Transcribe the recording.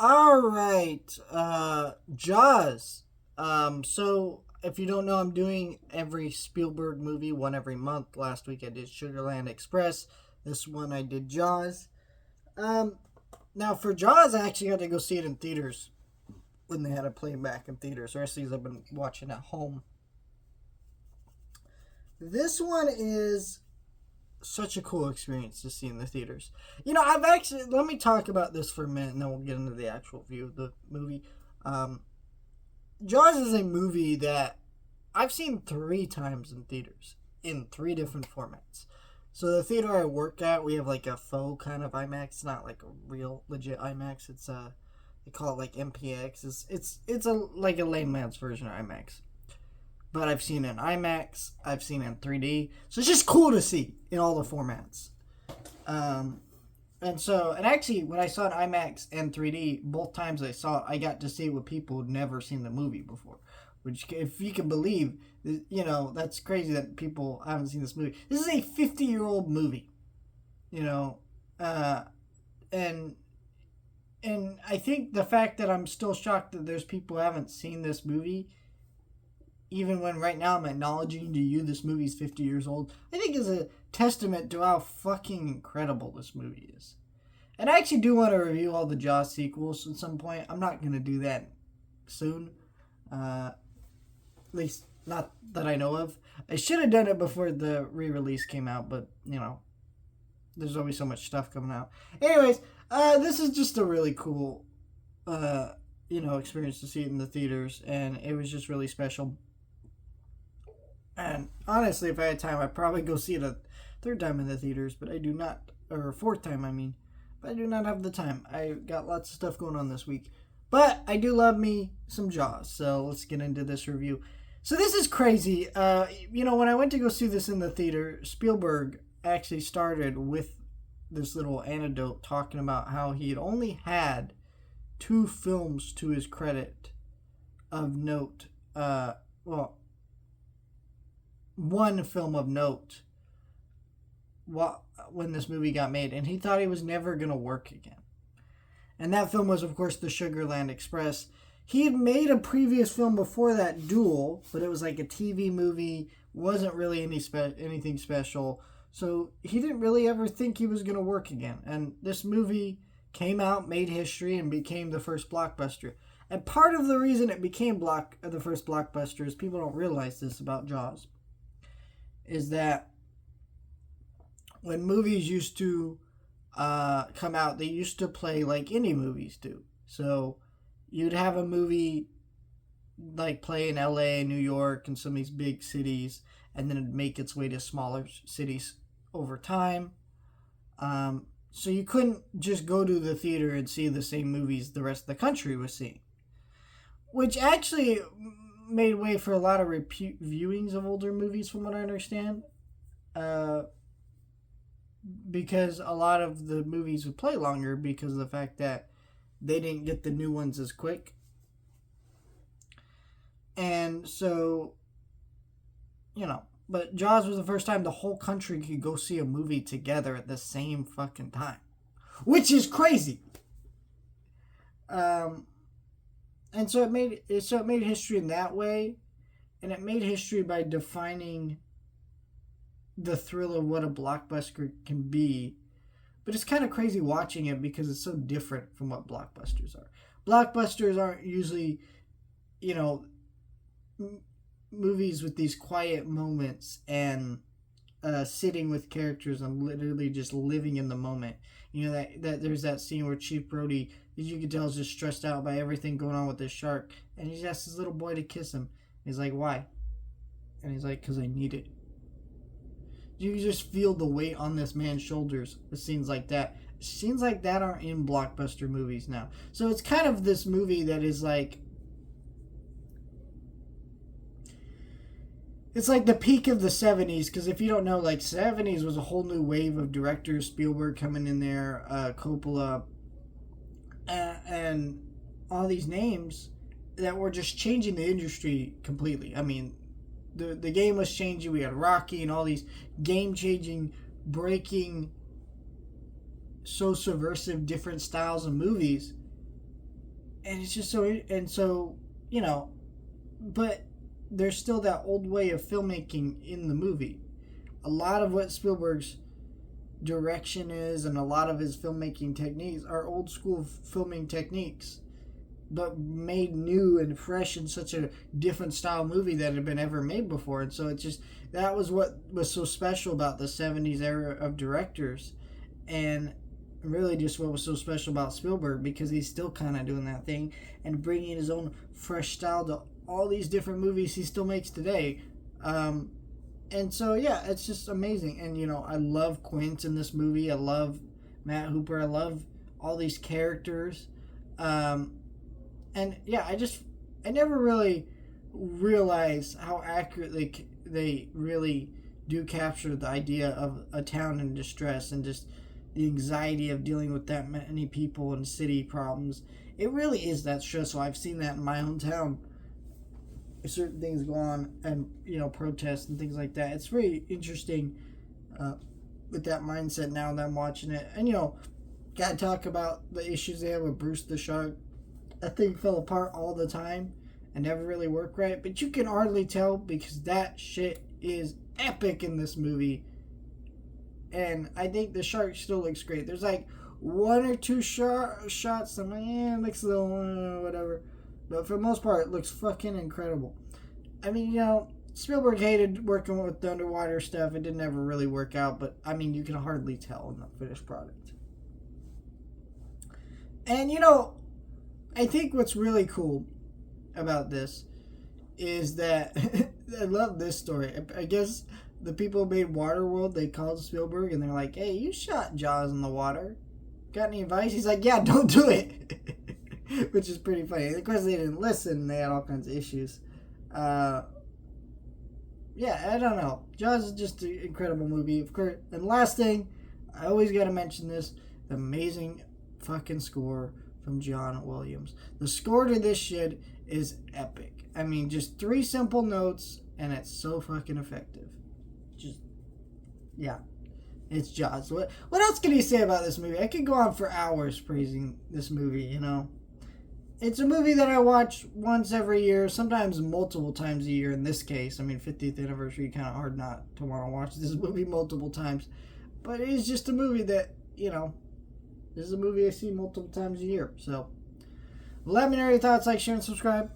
All right, Jaws. So if you don't know, I'm doing every Spielberg movie, one every month. Last week I did Sugarland Express. This one I did Jaws. Um, Now for Jaws, I actually got to go see it in theaters when they had it playing back in theaters. The rest of these I've been watching at home. This one is such a cool experience to see in the theaters. I've actually let me talk about this for a minute, and then we'll get into the actual view of the movie. Um, Jaws is a movie that I've seen 3 times in theaters in 3 different formats. So the theater I work at, we have like a faux kind of IMAX. It's not like a real legit IMAX. It's they call it like MPX. It's a like a layman's version of IMAX. But I've seen it in IMAX. I've seen it in 3D. So it's just cool to see in all the formats. Um, and actually, when I saw it in IMAX and 3D, both times I saw it, I got to see it with people who'd never seen the movie before. Which, if you can believe, that's crazy that people haven't seen this movie. This is a 50-year-old movie, you know, uh, and and I think the fact that I'm still shocked that there's people who haven't seen this movie, even when right now I'm acknowledging to you this movie's 50 years old, I think is a testament to how fucking incredible this movie is. And I actually do want to review all the Jaws sequels at some point. I'm not going to do that soon. At least, not that I know of. I should have done it before the re release came out, but, there's always so much stuff coming out. Anyways, this is just a really cool, experience to see it in the theaters, and it was just really special. And honestly, if I had time, I'd probably go see it a third time in the theaters, but I do not, or fourth time, I mean. But I do not have the time. I got lots of stuff going on this week. But I do love me some Jaws, so let's get into this review. So this is crazy. When I went to go see this in the theater, Spielberg actually started with this little anecdote talking about how he had only had 2 films to his credit of note. Well, one film of note when this movie got made, and he thought he was never going to work again. And that film was, of course, the Sugarland Express. He had made a previous film before that, Duel, but it was like a TV movie, wasn't really anything special. So he didn't really ever think he was going to work again. And this movie came out, made history, and became the first blockbuster. And part of the reason it became the first blockbuster is people don't realize this about Jaws, is that when movies used to come out, they used to play like indie movies do. So you'd have a movie like play in LA, New York, and some of these big cities, and then it'd make its way to smaller cities over time. So you couldn't just go to the theater and see the same movies the rest of the country was seeing, which actually made way for a lot of viewings of older movies, from what I understand. Uh, because a lot of the movies would play longer because of the fact that they didn't get the new ones as quick. And so, but Jaws was the first time the whole country could go see a movie together at the same fucking time, which is crazy. Um, and so it made history in that way, and it made history by defining the thrill of what a blockbuster can be. But it's kind of crazy watching it because it's so different from what blockbusters are. Blockbusters aren't usually, you know, movies with these quiet moments and sitting with characters and literally just living in the moment. That there's that scene where Chief Brody, you can tell, is just stressed out by everything going on with this shark, and he asks his little boy to kiss him. He's like, "Why?" And he's like, "Cause I need it." You just feel the weight on this man's shoulders with scenes like that. Scenes like that aren't in blockbuster movies now. So it's kind of this movie that is like, it's like the peak of the 70s, because if you don't know, like, 70s was a whole new wave of directors. Spielberg coming in there, Coppola, and all these names that were just changing the industry completely. I mean, the game was changing. We had Rocky and all these game changing, breaking, so subversive different styles of movies. and it's just so, and so, you know, but there's still that old way of filmmaking in the movie. A lot of what Spielberg's direction is and a lot of his filmmaking techniques are old school filming techniques, but made new and fresh in such a different style movie that had been ever made before. And so it just, that was what was so special about the 70s era of directors, and really just what was so special about Spielberg, because he's still kind of doing that thing and bringing his own fresh style to all these different movies he still makes today. And so, yeah, it's just amazing. And, you know, I love Quint in this movie. I love Matt Hooper. I love all these characters. And, yeah, I never really realized how accurately they really do capture the idea of a town in distress and just the anxiety of dealing with that many people and city problems. It really is that stressful. I've seen that in my own town. Certain things go on, and, you know, protests and things like that. It's very interesting with that mindset now that I'm watching it. And, you know, gotta talk about the issues they have with Bruce the Shark. That thing fell apart all the time and never really worked right, but you can hardly tell because that shit is epic in this movie. And I think the shark still looks great. There's like one or two shots I'm like, it looks a little whatever. But for the most part, it looks fucking incredible. I mean, you know, Spielberg hated working with the underwater stuff. It didn't ever really work out, but I mean, you can hardly tell in the finished product. And, you know, I think what's really cool about this is that I love this story. I guess the people who made Waterworld, they called Spielberg and they're like, hey, you shot Jaws in the water. Got any advice? He's like, yeah, don't do it. Which is pretty funny. Of course, they didn't listen. They had all kinds of issues. Yeah, I don't know. Jaws is just an incredible movie. Of course, and last thing, I always got to mention this: the amazing fucking score from John Williams. The score to this shit is epic. I mean, just 3 simple notes, and it's so fucking effective. Just, yeah. It's Jaws. What else can you say about this movie? I could go on for hours praising this movie, you know. It's a movie that I watch once every year, sometimes multiple times a year in this case. I mean, 50th anniversary, kind of hard not to want to watch this movie multiple times. But it is just a movie that, you know, this is a movie I see multiple times a year. So, let me know your thoughts, like, share, and subscribe.